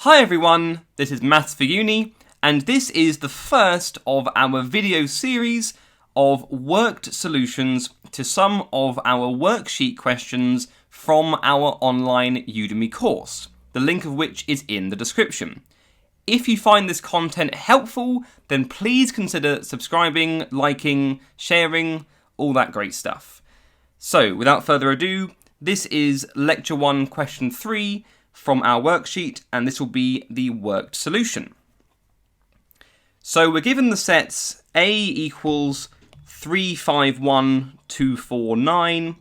Hi everyone, this is MathsForUni, and this is the first of our video series of worked solutions to some of our worksheet questions from our online Udemy course, the link of which is in the description. If you find this content helpful, then please consider subscribing, liking, sharing, all that great stuff. So, without further ado, this is Lecture 1, Question 3 from our worksheet, and this will be the worked solution. So we're given the sets A equals 3, 5, 1, 2, 4, 9,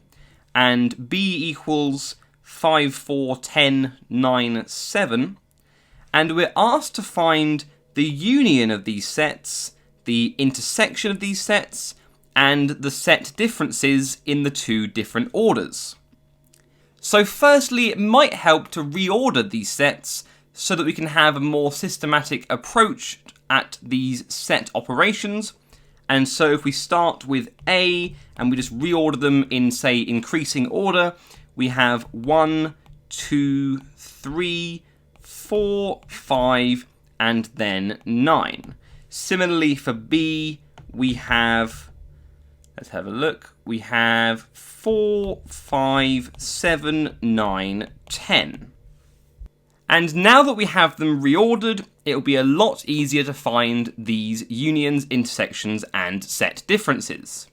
and B equals 5, 4, 10, 9, 7, and we're asked to find the union of these sets, the intersection of these sets, and the set differences in the two different orders. So firstly, it might help to reorder these sets so that we can have a more systematic approach at these set operations. And so if we start with A and we just reorder them in, say, increasing order, we have 1, 2, 3, 4, 5, and then 9. Similarly for B, we have, let's have a look, we have 4, 5, 7, 9, 10. And now that we have them reordered, it'll be a lot easier to find these unions, intersections, and set differences.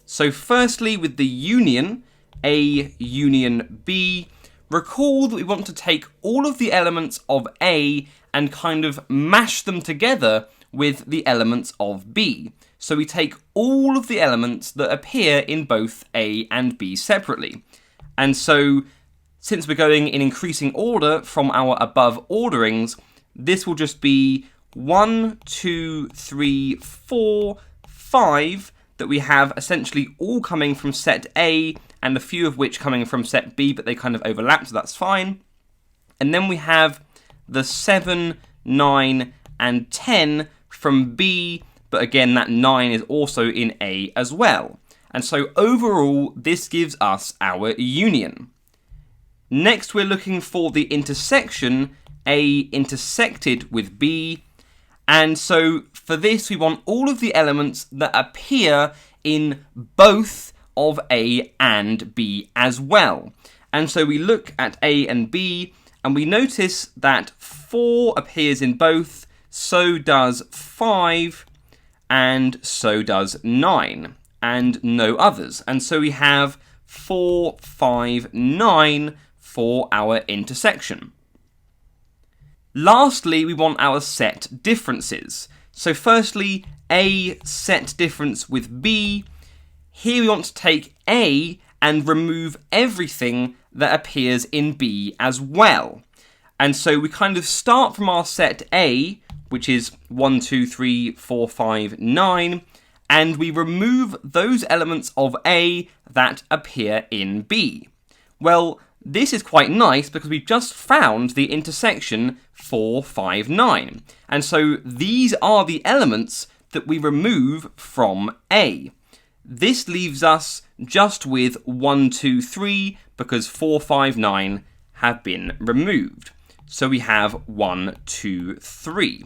So firstly, with the union, A union B, recall that we want to take all of the elements of A and kind of mash them together with the elements of B. So we take all of the elements that appear in both A and B separately. And so, since we're going in increasing order from our above orderings, this will just be 1, 2, 3, 4, 5 that we have essentially all coming from set A and a few of which coming from set B, but they kind of overlap, so that's fine. And then we have the 7, 9, and 10 from B, but again, that 9 is also in A as well. And so overall, this gives us our union. Next, we're looking for the intersection, A intersected with B. And so for this, we want all of the elements that appear in both of A and B as well. And so we look at A and B, and we notice that 4 appears in both, so does 5, and so does 9, and no others. And so we have 4, 5, 9 for our intersection. Lastly, we want our set differences. So firstly, A set difference with B. Here we want to take A and remove everything that appears in B as well. And so we kind of start from our set A, which is 1, 2, 3, 4, 5, 9, and we remove those elements of A that appear in B. Well, this is quite nice because we've just found the intersection 4, 5, 9. And so these are the elements that we remove from A. This leaves us just with 1, 2, 3 because 4, 5, 9 have been removed. So we have 1, 2, 3.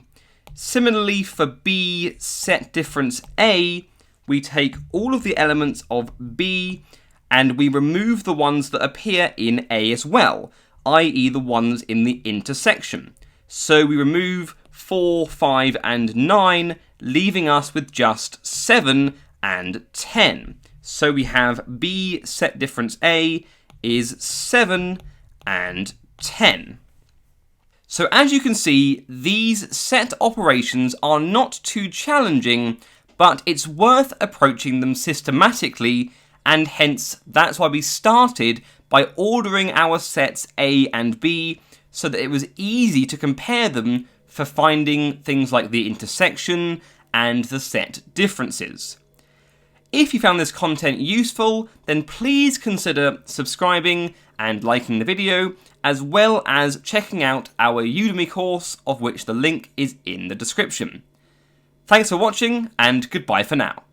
Similarly, for B set difference A, we take all of the elements of B and we remove the ones that appear in A as well, i.e. the ones in the intersection. So we remove 4, 5, and 9, leaving us with just 7 and 10. So we have B set difference A is 7 and 10. So as you can see, these set operations are not too challenging, but it's worth approaching them systematically, and hence that's why we started by ordering our sets A and B so that it was easy to compare them for finding things like the intersection and the set differences. If you found this content useful, then please consider subscribing and liking the video, as well as checking out our Udemy course, of which the link is in the description. Thanks for watching, and goodbye for now.